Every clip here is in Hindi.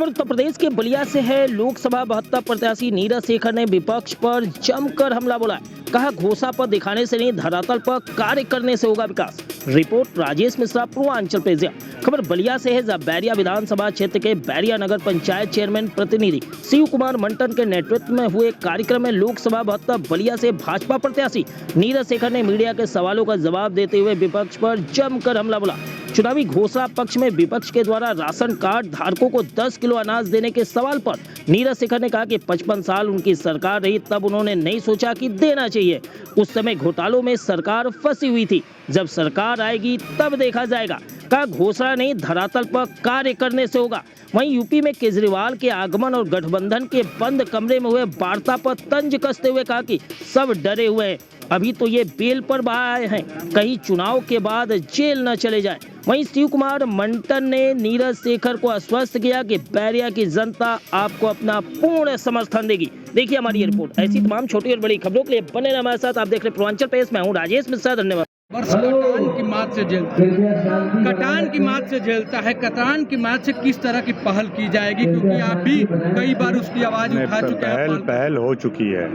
खबर उत्तर प्रदेश के बलिया से है। लोकसभा 72 प्रत्याशी नीरज शेखर ने विपक्ष पर जमकर हमला बोला। कहा घोषणा पर दिखाने से नहीं, धरातल पर कार्य करने से होगा विकास। रिपोर्ट राजेश मिश्रा, पूर्वांचल पेजिया। खबर बलिया से है। जब बैरिया विधानसभा क्षेत्र के बैरिया नगर पंचायत चेयरमैन प्रतिनिधि शिव कुमार मंटन के नेतृत्व में हुए कार्यक्रम में लोकसभा 72 बलिया से भाजपा प्रत्याशी नीरज शेखर ने मीडिया के सवालों का जवाब देते हुए विपक्ष पर जमकर हमला बोला। चुनावी घोषणा पक्ष में विपक्ष के द्वारा राशन कार्ड धारकों को 10 किलो अनाज देने के सवाल पर नीरज शेखर ने कहा कि 55 साल उनकी सरकार रही, तब उन्होंने नहीं सोचा कि देना चाहिए। उस समय घोटालों में सरकार फंसी हुई थी, जब सरकार आएगी तब देखा जाएगा। कहा घोषणा नहीं, धरातल पर कार्य करने से होगा। वहीं यूपी में केजरीवाल के आगमन और गठबंधन के बंद कमरे में हुए वार्ता पर तंज कसते हुए कहा कि सब डरे हुए हैं, अभी तो ये बेल पर आए हैं, कहीं चुनाव के बाद जेल न चले जाएं। वहीं शिव कुमार मंटन ने नीरज शेखर को आश्वस्त किया कि बैरिया की जनता आपको अपना पूर्ण समर्थन देगी। देखिए हमारी ये रिपोर्ट। ऐसी तमाम छोटी और बड़ी खबरों के लिए बने रहिए हमारे साथ। आप देख रहे हैं पूर्वांचल पेज। मैं हूँ राजेश मिश्रा। धन्यवाद। कटान की मात से झेलता है, कटान की मात से झेलता है। कटान की मात से किस तरह की पहल की जाएगी, क्योंकि आप भी कई बार उसकी आवाज उठा चुके हैं। पहल हो चुकी है,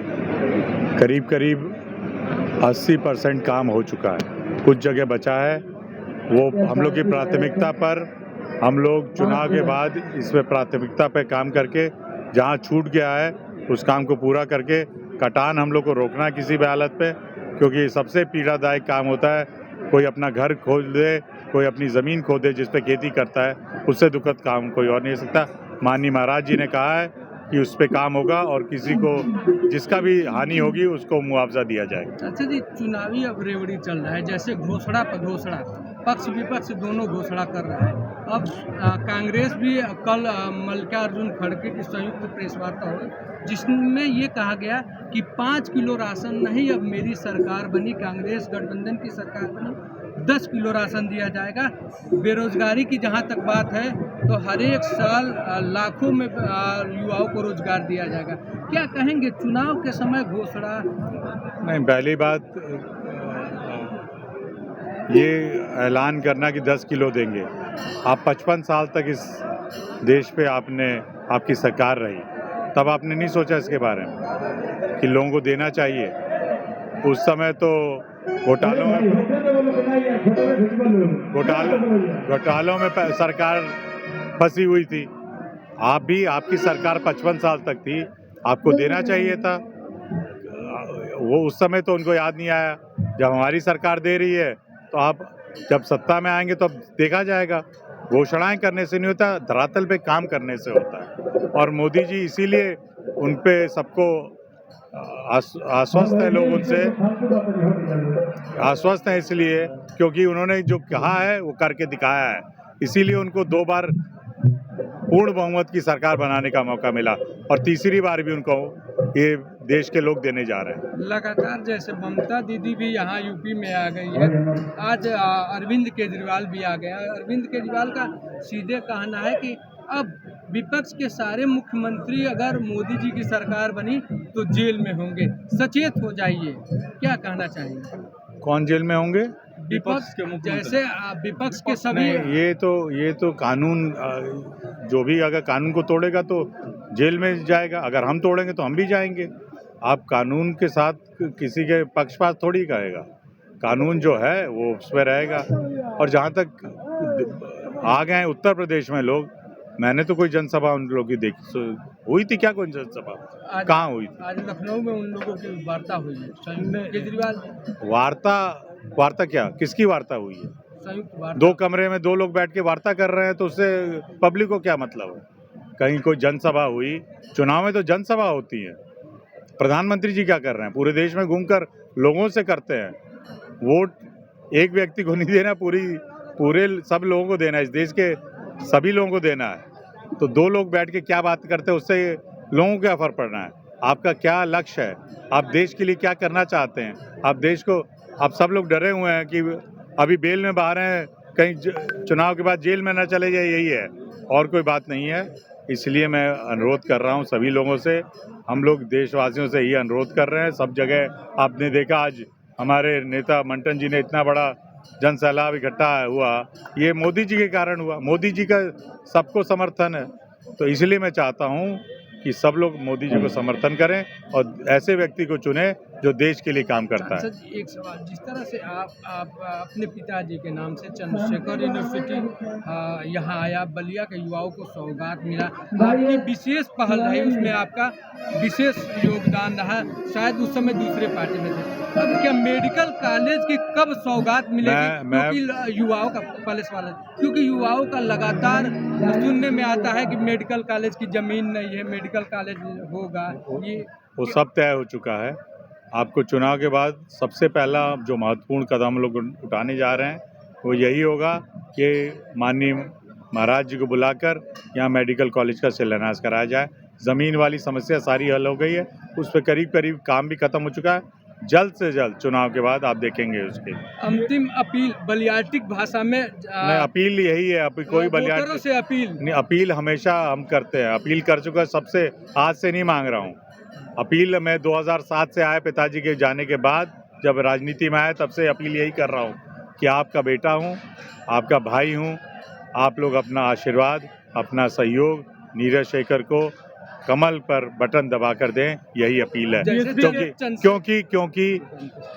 करीब करीब 80% काम हो चुका है। कुछ जगह बचा है, वो हम लोग की प्राथमिकता पर, हम लोग चुनाव के बाद इसमें प्राथमिकता पे काम करके जहाँ छूट गया है उस काम को पूरा करके कटान हम लोग को रोकना है किसी भी हालत पे, क्योंकि सबसे पीड़ादायक काम होता है कोई अपना घर खोद दे, कोई अपनी ज़मीन खोदे जिस पे खेती करता है, उससे दुखद काम कोई और नहीं हो सकता। माननीय महाराज जी ने कहा है कि उस पे काम होगा और किसी को जिसका भी हानि होगी उसको मुआवजा दिया जाएगा। अच्छा जी, चुनावी अब रेवड़ी चल रहा है, जैसे घोषणा पर घोषणा, पक्ष विपक्ष दोनों घोषणा कर रहा है। अब कांग्रेस भी कल मल्लिकार्जुन खड़गे की संयुक्त प्रेस वार्ता हुई, जिसमें ये कहा गया कि 5 किलो राशन नहीं, अब मेरी सरकार बनी, कांग्रेस गठबंधन की सरकार बनी, 10 किलो राशन दिया जाएगा। बेरोजगारी की जहाँ तक बात है तो हर एक साल लाखों में युवाओं को रोजगार दिया जाएगा। क्या कहेंगे चुनाव के समय घोषणा? नहीं, पहली बात ये ऐलान करना कि 10 किलो देंगे। आप 55 साल तक इस देश पे आपकी सरकार रही, तब आपने नहीं सोचा इसके बारे में कि लोगों को देना चाहिए। उस समय तो घोटालों में सरकार फंसी हुई थी। आपकी सरकार 55 साल तक थी, आपको देना चाहिए था। वो उस समय तो उनको याद नहीं आया। जब हमारी सरकार दे रही है तो आप जब सत्ता में आएंगे तो अब देखा जाएगा। घोषणाएं करने से नहीं होता, धरातल पे काम करने से होता है। और मोदी जी इसीलिए उन पे सबको आश्वस्त है, लोग उनसे आश्वस्त है इसलिए क्योंकि उन्होंने जो कहा है वो करके दिखाया है। इसीलिए उनको 2 बार पूर्ण बहुमत की सरकार बनाने का मौका मिला और तीसरी बार भी उनको ये देश के लोग देने जा रहे हैं। लगातार जैसे ममता दीदी भी यहाँ यूपी में आ गई है, आज अरविंद केजरीवाल भी आ गया। अरविंद केजरीवाल का सीधे कहना है कि अब विपक्ष के सारे मुख्यमंत्री अगर मोदी जी की सरकार बनी तो जेल में होंगे, सचेत हो जाइए। क्या कहना चाहिए? कौन जेल में होंगे? विपक्ष के मुख्यमंत्री। जैसे विपक्ष के सभी ये तो कानून, जो भी अगर कानून को तोड़ेगा तो जेल में जाएगा, अगर हम तोड़ेंगे तो हम भी जाएंगे। आप कानून के साथ किसी के पक्षपात थोड़ी करेगा। कानून जो है वो उस पर रहेगा। और जहाँ तक आ गए हैं उत्तर प्रदेश में लोग, मैंने तो कोई जनसभा उन लोगों की देखी हुई थी क्या? कोई जनसभा कहाँ हुई थी? आज लखनऊ में उन लोगों की वार्ता हुई है, केजरीवाल। वार्ता क्या? किसकी वार्ता हुई है? संयुक्त वार्ता। 2 कमरे में 2 लोग बैठ के वार्ता कर रहे हैं तो उससे पब्लिक को क्या मतलब है? कहीं कोई जनसभा हुई? चुनाव में तो जनसभा होती है। प्रधानमंत्री जी क्या कर रहे हैं? पूरे देश में घूमकर लोगों से करते हैं। वोट एक व्यक्ति को नहीं देना, पूरे सब लोगों को देना है, इस देश के सभी लोगों को देना है। तो 2 लोग बैठ के क्या बात करते हैं, उससे लोगों को क्या फर्क पड़ना है? आपका क्या लक्ष्य है? आप देश के लिए क्या करना चाहते हैं? आप सब लोग डरे हुए हैं कि अभी बेल में बाहर हैं, कहीं चुनाव के बाद जेल में ना चले जाए, यही है, और कोई बात नहीं है। इसलिए मैं अनुरोध कर रहा हूं सभी लोगों से, हम लोग देशवासियों से ही अनुरोध कर रहे हैं। सब जगह आपने देखा आज हमारे नेता मंटन जी ने इतना बड़ा जन सैलाब इकट्ठा हुआ, ये मोदी जी के कारण हुआ। मोदी जी का सबको समर्थन है, तो इसलिए मैं चाहता हूँ कि सब लोग मोदी जी को समर्थन करें और ऐसे व्यक्ति को चुने जो देश के लिए काम करता है। सर जी, एक सवाल, जिस तरह से आप अपने पिताजी के नाम से चंद्रशेखर यूनिवर्सिटी यहाँ आया, बलिया के युवाओं को सौगात मिला, आपकी विशेष पहल रही, उसमें आपका विशेष योगदान रहा, शायद उस समय दूसरे पार्टी में थे। अब क्या मेडिकल कॉलेज की कब सौगात मिलेगी? क्योंकि युवाओं का पहले सवाल है, क्योंकि युवाओं का लगातार सुनने में आता है कि मेडिकल कॉलेज की जमीन नहीं है, मेडिकल कॉलेज होगा, ये वो सब तय हो चुका है। आपको चुनाव के बाद सबसे पहला जो महत्वपूर्ण कदम हम लोग उठाने जा रहे हैं वो यही होगा कि माननीय महाराज जी को बुलाकर यहाँ मेडिकल कॉलेज का शिलान्यास कराया जाए। ज़मीन वाली समस्या सारी हल हो गई है, उस पर करीब करीब काम भी खत्म हो चुका है। जल्द से जल्द चुनाव के बाद आप देखेंगे उसके अंतिम अपील बलियाटिक भाषा में नहीं, अपील यही है। कोई वोटरों से अपील नहीं, अपील हमेशा हम करते हैं, अपील कर चुका है सबसे, आज से नहीं मांग रहा हूँ। अपील मैं 2007 से आए पिताजी के जाने के बाद, जब राजनीति में आए तब से अपील यही कर रहा हूँ कि आपका बेटा हूँ, आपका भाई हूँ, आप लोग अपना आशीर्वाद, अपना सहयोग नीरज शेखर को कमल पर बटन दबाकर दें, यही अपील है। क्योंकि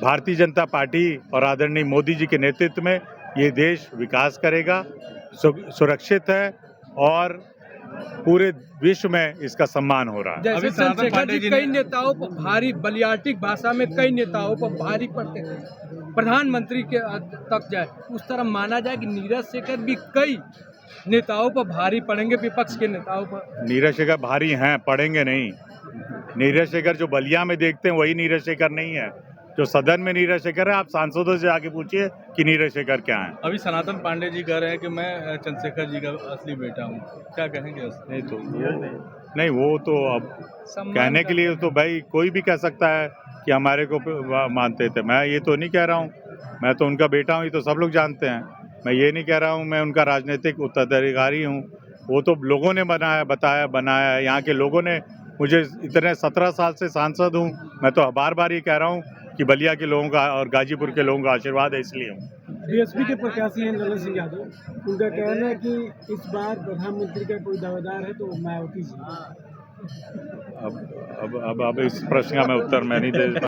भारतीय जनता पार्टी और आदरणीय मोदी जी के नेतृत्व में ये देश विकास करेगा, सुरक्षित है और पूरे विश्व में इसका सम्मान हो रहा है। जैसे चंद्रशेखर जी कई नेताओं पर भारी, बलियाटिक भाषा में कई नेताओं पर भारी पड़ते थे, प्रधानमंत्री के तक जाए, उस तरह माना जाए कि नीरज शेखर भी कई नेताओं पर भारी पड़ेंगे, विपक्ष के नेताओं पर। नीरज शेखर भारी हैं, पड़ेंगे नहीं। नीरज शेखर जो बलिया में देखते हैं वही नीरज शेखर नहीं है, जो सदन में नीरज शेखर है। आप सांसदों से आके पूछिए कि नीरज शेखर क्या है। अभी सनातन पांडे जी कह रहे हैं कि मैं चंद्रशेखर जी का असली बेटा हूँ, क्या कहेंगे? नहीं तो नहीं, वो तो अब कहने के लिए तो भाई कोई भी कह सकता है कि हमारे को मानते थे। मैं ये तो नहीं कह रहा हूँ, मैं तो उनका बेटा हूँ, ये तो सब लोग जानते हैं। मैं ये नहीं कह रहा हूँ मैं उनका राजनीतिक उत्तराधिकारी हूँ, वो तो लोगों ने बनाया है। यहाँ के लोगों ने मुझे, इतने 17 साल से सांसद हूँ, मैं तो बार बार ये कह रहा हूँ कि बलिया के लोगों का और गाजीपुर के लोगों का आशीर्वाद है, इसलिए हूँ। बीएसपी के प्रत्याशी हैं ललन सिंह यादव, उनका कहना है कि इस बार प्रधानमंत्री का कोई दावेदार है तो मायावती जी। अब इस प्रश्न का मैं उत्तर मैं नहीं दे